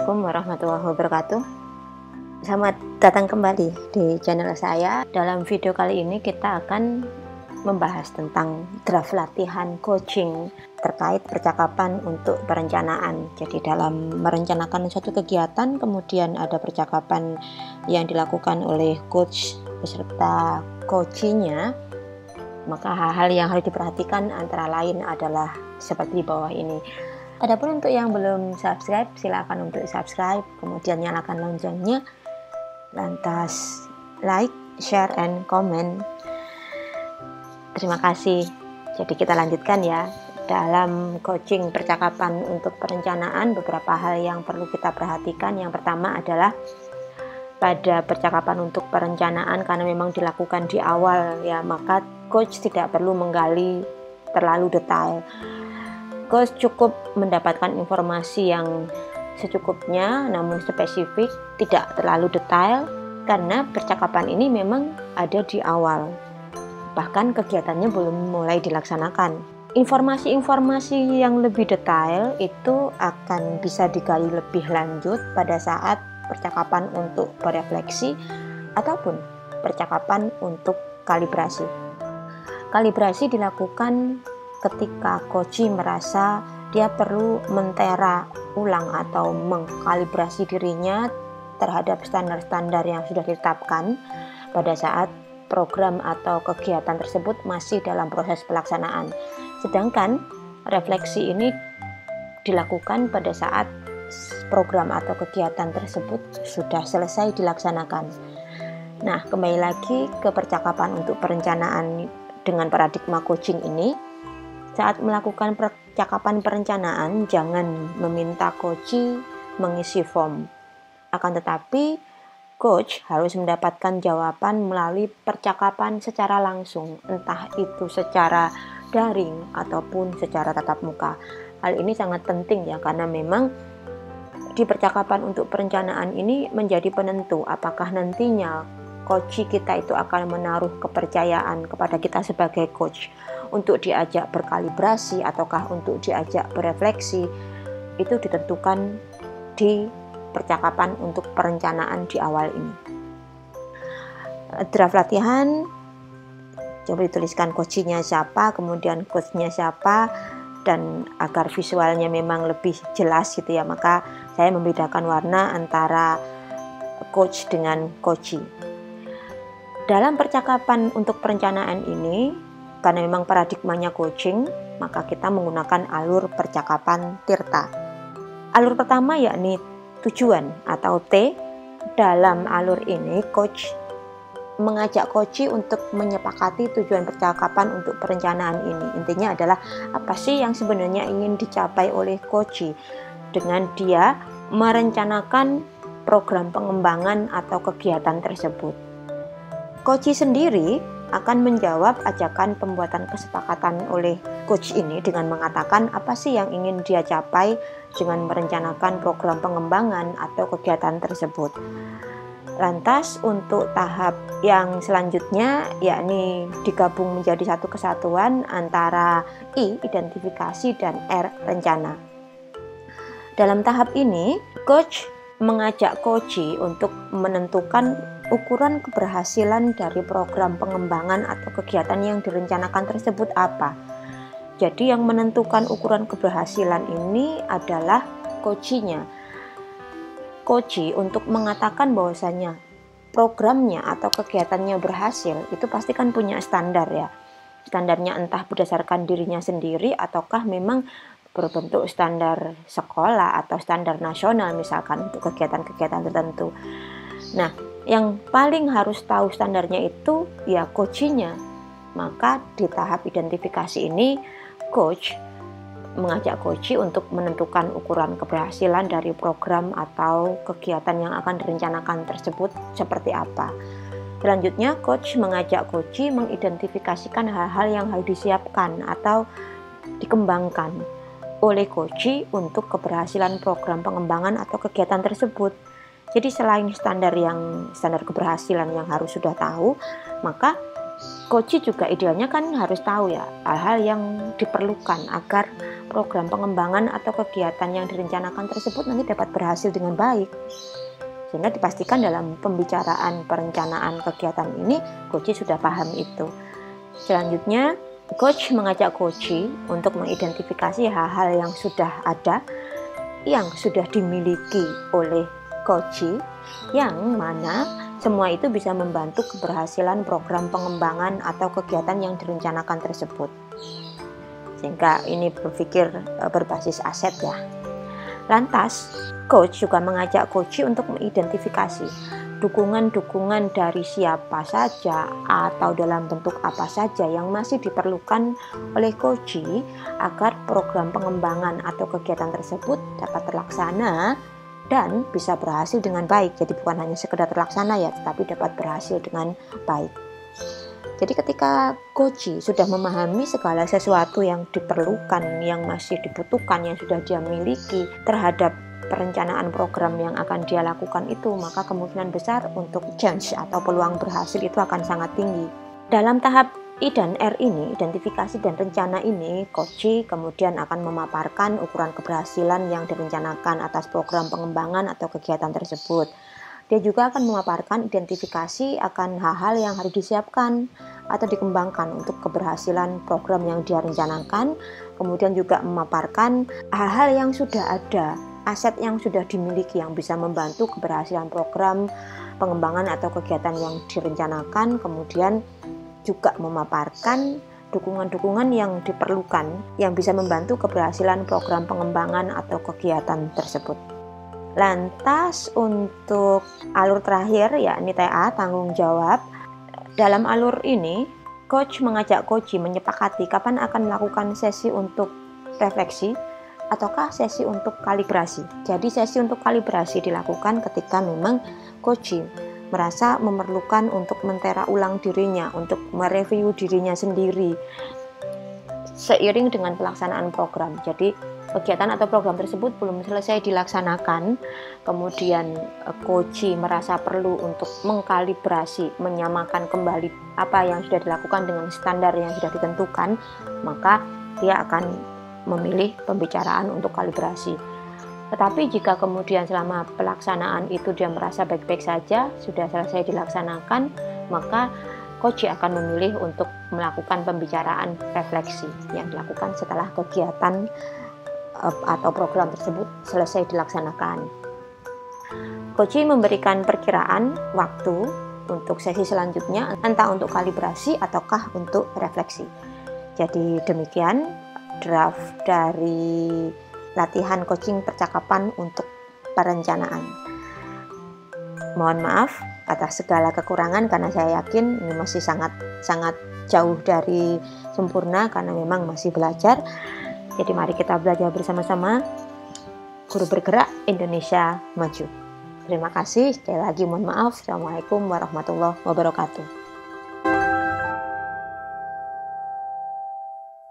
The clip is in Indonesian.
Assalamualaikum warahmatullahi wabarakatuh. Selamat datang kembali di channel saya. Dalam video kali ini kita akan membahas tentang draft latihan coaching terkait percakapan untuk perencanaan. Jadi dalam merencanakan suatu kegiatan, kemudian ada percakapan yang dilakukan oleh coach beserta coachingnya, maka hal-hal yang harus diperhatikan antara lain adalah seperti di bawah ini. Adapun untuk yang belum subscribe, silakan untuk subscribe, kemudian nyalakan loncengnya, lantas like, share, and comment. Terima kasih. Jadi kita lanjutkan ya. Dalam coaching percakapan untuk perencanaan, beberapa hal yang perlu kita perhatikan. Yang pertama adalah pada percakapan untuk perencanaan, karena memang dilakukan di awal ya, maka coach tidak perlu menggali terlalu detail. Coach cukup mendapatkan informasi yang secukupnya namun spesifik, tidak terlalu detail, karena percakapan ini memang ada di awal, bahkan kegiatannya belum mulai dilaksanakan. Informasi-informasi yang lebih detail itu akan bisa digali lebih lanjut pada saat percakapan untuk berefleksi ataupun percakapan untuk kalibrasi. Kalibrasi dilakukan ketika coach merasa dia perlu mentera ulang atau mengkalibrasi dirinya terhadap standar-standar yang sudah ditetapkan pada saat program atau kegiatan tersebut masih dalam proses pelaksanaan. Sedangkan refleksi ini dilakukan pada saat program atau kegiatan tersebut sudah selesai dilaksanakan. Nah, kembali lagi ke percakapan untuk perencanaan dengan paradigma coaching ini. Saat melakukan percakapan perencanaan, jangan meminta coach mengisi form. Akan tetapi, coach harus mendapatkan jawaban melalui percakapan secara langsung, entah itu secara daring ataupun secara tatap muka. Hal ini sangat penting ya, karena memang di percakapan untuk perencanaan ini menjadi penentu apakah nantinya coach kita itu akan menaruh kepercayaan kepada kita sebagai coach untuk diajak berkalibrasi ataukah untuk diajak berefleksi. Itu ditentukan di percakapan untuk perencanaan di awal ini. Draft latihan, coba dituliskan coachnya siapa, kemudian coachnya siapa, dan agar visualnya memang lebih jelas gitu ya, maka saya membedakan warna antara coach dengan coachee. Dalam percakapan untuk perencanaan ini, karena memang paradigmanya coaching, maka kita menggunakan alur percakapan Tirta. Alur pertama yakni tujuan atau T. Dalam alur ini, coach mengajak coach untuk menyepakati tujuan percakapan untuk perencanaan ini. Intinya adalah apa sih yang sebenarnya ingin dicapai oleh coach dengan dia merencanakan program pengembangan atau kegiatan tersebut. Coach sendiri akan menjawab ajakan pembuatan kesepakatan oleh coach ini dengan mengatakan apa sih yang ingin dia capai dengan merencanakan program pengembangan atau kegiatan tersebut. Lantas untuk tahap yang selanjutnya yakni digabung menjadi satu kesatuan antara I, identifikasi, dan R, rencana. Dalam tahap ini, coach mengajak coach untuk menentukan ukuran keberhasilan dari program pengembangan atau kegiatan yang direncanakan tersebut apa. Jadi yang menentukan ukuran keberhasilan ini adalah coachnya. Coach untuk mengatakan bahwasanya programnya atau kegiatannya berhasil, itu pasti kan punya standar ya. Standarnya entah berdasarkan dirinya sendiri ataukah memang berbentuk standar sekolah atau standar nasional misalkan untuk kegiatan-kegiatan tertentu. Nah, yang paling harus tahu standarnya itu ya coachnya. Maka di tahap identifikasi ini, coach mengajak coach untuk menentukan ukuran keberhasilan dari program atau kegiatan yang akan direncanakan tersebut seperti apa. Selanjutnya, coach mengajak coach mengidentifikasikan hal-hal yang harus disiapkan atau dikembangkan oleh coach untuk keberhasilan program pengembangan atau kegiatan tersebut. Jadi selain standar keberhasilan yang harus sudah tahu, maka Coach juga idealnya kan harus tahu ya hal-hal yang diperlukan agar program pengembangan atau kegiatan yang direncanakan tersebut nanti dapat berhasil dengan baik. Sehingga dipastikan dalam pembicaraan perencanaan kegiatan ini coach sudah paham itu. Selanjutnya, coach mengajak coach untuk mengidentifikasi hal-hal yang sudah ada, yang sudah dimiliki oleh coach, yang mana semua itu bisa membantu keberhasilan program pengembangan atau kegiatan yang direncanakan tersebut. Sehingga ini berpikir berbasis aset ya. Lantas, coach juga mengajak coach untuk mengidentifikasi dukungan-dukungan dari siapa saja atau dalam bentuk apa saja yang masih diperlukan oleh coach agar program pengembangan atau kegiatan tersebut dapat terlaksana dan bisa berhasil dengan baik. Jadi bukan hanya sekedar terlaksana ya, tetapi dapat berhasil dengan baik. Jadi ketika coach sudah memahami segala sesuatu yang diperlukan, yang masih dibutuhkan, yang sudah dia miliki terhadap perencanaan program yang akan dia lakukan itu, maka kemungkinan besar untuk chance atau peluang berhasil itu akan sangat tinggi. Dalam tahap I dan R ini, identifikasi dan rencana ini, coach kemudian akan memaparkan ukuran keberhasilan yang direncanakan atas program pengembangan atau kegiatan tersebut. Dia juga akan memaparkan identifikasi akan hal-hal yang harus disiapkan atau dikembangkan untuk keberhasilan program yang dia rencanakan, kemudian juga memaparkan hal-hal yang sudah ada, aset yang sudah dimiliki yang bisa membantu keberhasilan program pengembangan atau kegiatan yang direncanakan, kemudian juga memaparkan dukungan-dukungan yang diperlukan yang bisa membantu keberhasilan program pengembangan atau kegiatan tersebut. Lantas untuk alur terakhir yakni TA, tanggung jawab. Dalam alur ini, coach mengajak coach menyepakati kapan akan melakukan sesi untuk refleksi ataukah sesi untuk kalibrasi. Jadi sesi untuk kalibrasi dilakukan ketika memang coach merasa memerlukan untuk mentera ulang dirinya, untuk mereview dirinya sendiri seiring dengan pelaksanaan program. Jadi kegiatan atau program tersebut belum selesai dilaksanakan, kemudian coach merasa perlu untuk mengkalibrasi, menyamakan kembali apa yang sudah dilakukan dengan standar yang sudah ditentukan, maka dia akan memilih pembicaraan untuk kalibrasi. Tetapi jika kemudian selama pelaksanaan itu dia merasa baik-baik saja, sudah selesai dilaksanakan, maka coach akan memilih untuk melakukan pembicaraan refleksi yang dilakukan setelah kegiatan atau program tersebut selesai dilaksanakan. Coach memberikan perkiraan waktu untuk sesi selanjutnya, entah untuk kalibrasi ataukah untuk refleksi. Jadi demikian draft dari latihan coaching percakapan untuk perencanaan. Mohon maaf atas segala kekurangan karena saya yakin ini masih sangat jauh dari sempurna karena memang masih belajar. Jadi mari kita belajar bersama-sama. Guru Bergerak Indonesia Maju. Terima kasih. Sekali lagi mohon maaf. Assalamualaikum warahmatullahi wabarakatuh.